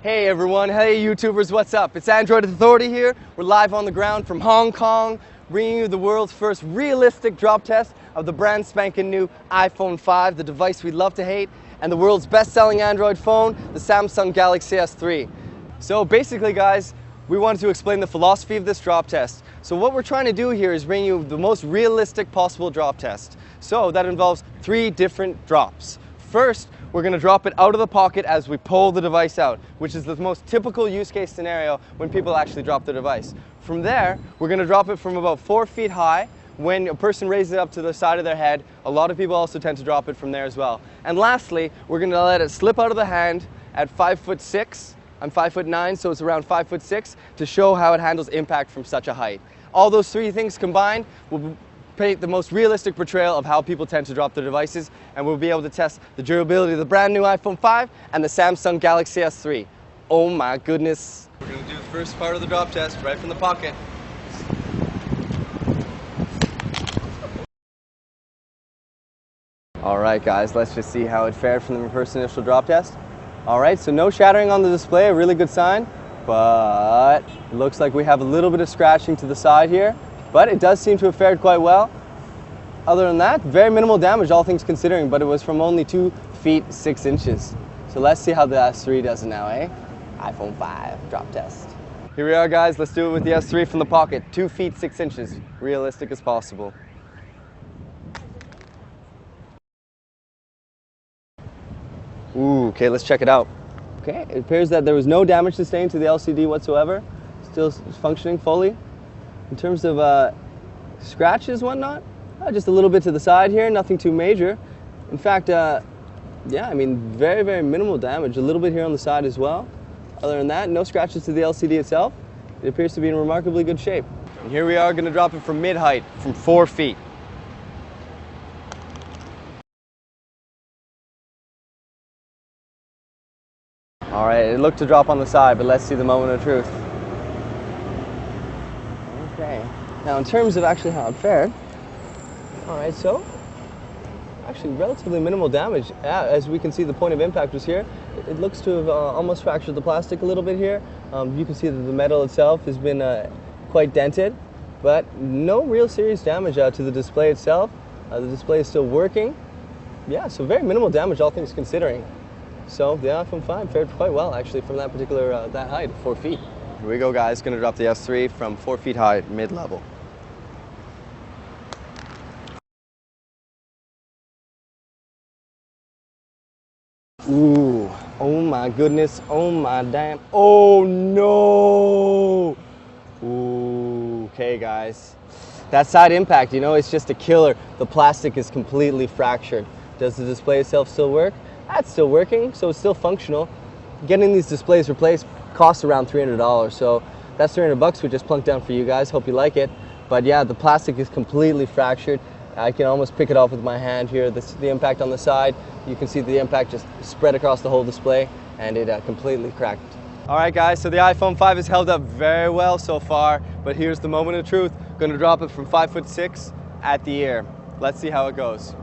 Hey everyone, hey YouTubers, what's up? It's Android Authority here. We're live on the ground from Hong Kong, bringing you the world's first realistic drop test of the brand spanking new iPhone 5, the device we love to hate, and the world's best-selling Android phone, the Samsung Galaxy S3. So basically guys, we wanted to explain the philosophy of this drop test. So what we're trying to do here is bring you the most realistic possible drop test. So that involves 3 different drops. First, we're going to drop it out of the pocket as we pull the device out, which is the most typical use case scenario when people actually drop the device. From there, we're going to drop it from about 4 feet high. When a person raises it up to the side of their head, a lot of people also tend to drop it from there as well. And lastly, we're going to let it slip out of the hand at 5'6". I'm 5'9", so it's around 5'6", to show how it handles impact from such a height. All those 3 things combined will paint the most realistic portrayal of how people tend to drop their devices, and we'll be able to test the durability of the brand new iPhone 5 and the Samsung Galaxy S3. Oh my goodness. We're going to do the first part of the drop test right from the pocket. Alright guys, let's just see how it fared from the first initial drop test. Alright, so no shattering on the display, a really good sign, but it looks like we have a little bit of scratching to the side here. But it does seem to have fared quite well. Other than that, very minimal damage, all things considering, but it was from only 2 feet 6 inches. So let's see how the S3 does it now, eh? iPhone 5 drop test. Here we are guys, let's do it with the S3 from the pocket. 2 feet 6 inches, realistic as possible. Ooh, okay, let's check it out. Okay, it appears that there was no damage sustained to the LCD whatsoever. Still functioning fully. In terms of scratches, whatnot, just a little bit to the side here, nothing too major. In fact, yeah, I mean, very, very minimal damage. A little bit here on the side as well. Other than that, no scratches to the LCD itself. It appears to be in remarkably good shape. And here we are going to drop it from mid-height, from 4 feet. All right, it looked to drop on the side, but let's see the moment of truth. Okay, now in terms of actually how it fared, alright, so actually relatively minimal damage. As we can see, the point of impact was here. It looks to have almost fractured the plastic a little bit here. You can see that the metal itself has been quite dented, but no real serious damage to the display itself. The display is still working. Yeah, so very minimal damage, all things considering. So the iPhone 5 fared quite well actually from that particular, that height, 4 feet. Here we go guys, gonna drop the S3 from 4 feet high, mid-level. Ooh, oh my goodness, oh my damn, oh no! Ooh, okay guys. That side impact, you know, it's just a killer. The plastic is completely fractured. Does the display itself still work? That's still working, so it's still functional. Getting these displays replaced costs around $300, so that's $300 we just plunked down for you guys. Hope you like it. But yeah, the plastic is completely fractured. I can almost pick it off with my hand here. The impact on the side, you can see the impact just spread across the whole display, and it completely cracked. Alright guys, so the iPhone 5 has held up very well so far, but here's the moment of truth. Going to drop it from 5'6" at the ear. Let's see how it goes.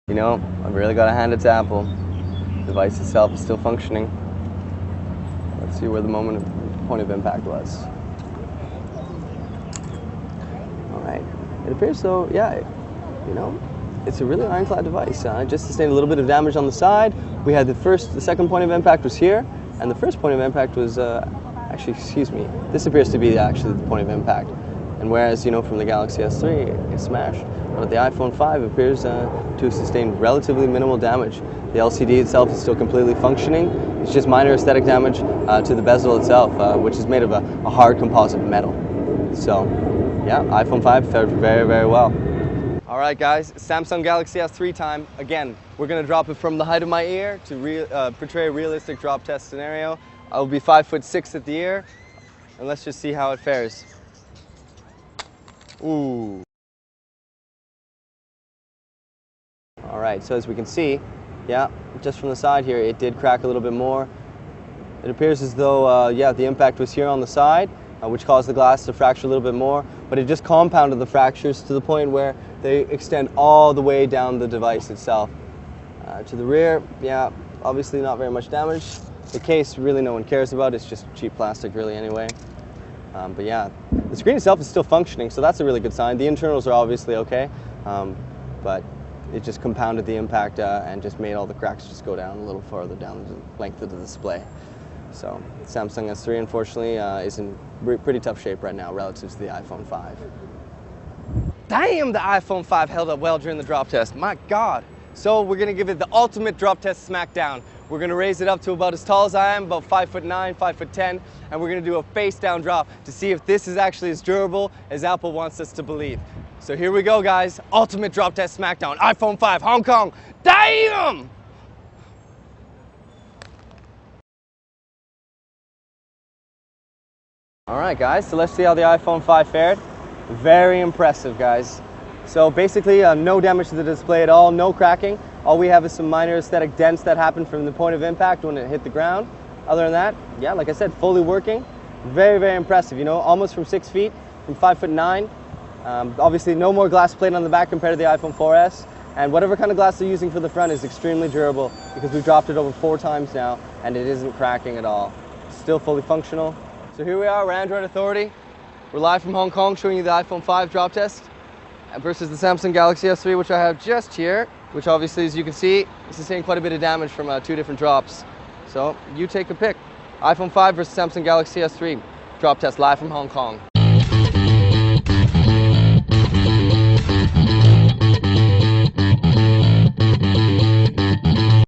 You know, I've really got to hand it to Apple. The device itself is still functioning. Let's see where the point of impact was. Alright, it appears though, yeah, you know, it's a really ironclad device. Just sustained a little bit of damage on the side. We had the second point of impact was here, and the first point of impact was, actually, excuse me, this appears to be actually the point of impact. And whereas, you know, from the Galaxy S3, it smashed. But the iPhone 5 appears to have sustained relatively minimal damage. The LCD itself is still completely functioning. It's just minor aesthetic damage to the bezel itself, which is made of a hard composite metal. So, yeah, iPhone 5 fared very, very well. All right, guys, Samsung Galaxy S3 time. Again, we're going to drop it from the height of my ear to portray a realistic drop test scenario. I'll be 5'6" at the ear, and let's just see how it fares. Ooh. All right, so as we can see, yeah, just from the side here, it did crack a little bit more. It appears as though, yeah, the impact was here on the side, which caused the glass to fracture a little bit more. but it just compounded the fractures to the point where they extend all the way down the device itself. To the rear, yeah, obviously not very much damage. The case, really no one cares about. It's just cheap plastic really anyway. But yeah, the screen itself is still functioning, so that's a really good sign. The internals are obviously okay, but it just compounded the impact and just made all the cracks just go down a little farther down the length of the display. So Samsung S3 unfortunately is in pretty tough shape right now relative to the iPhone 5. Damn, the iPhone 5 held up well during the drop test. My God. So we're gonna give it the ultimate drop test smackdown. We're gonna raise it up to about as tall as I am, about 5'9", 5'10", and we're gonna do a face down drop to see if this is actually as durable as Apple wants us to believe. So here we go, guys. Ultimate drop test smackdown. iPhone 5, Hong Kong. Damn! All right, guys, so let's see how the iPhone 5 fared. Very impressive, guys. So basically, no damage to the display at all, no cracking. All we have is some minor aesthetic dents that happened from the point of impact when it hit the ground. Other than that, yeah, like I said, fully working. Very, very impressive, you know, almost from 6 feet, from 5'9". Obviously, no more glass plate on the back compared to the iPhone 4S. And whatever kind of glass they're using for the front is extremely durable because we've dropped it over 4 times now and it isn't cracking at all. Still fully functional. So here we are, we're Android Authority. We're live from Hong Kong showing you the iPhone 5 drop test versus the Samsung Galaxy S3, which I have just here, which obviously, as you can see, is sustained quite a bit of damage from 2 different drops. So you take a pick. iPhone 5 versus Samsung Galaxy S3 drop test live from Hong Kong.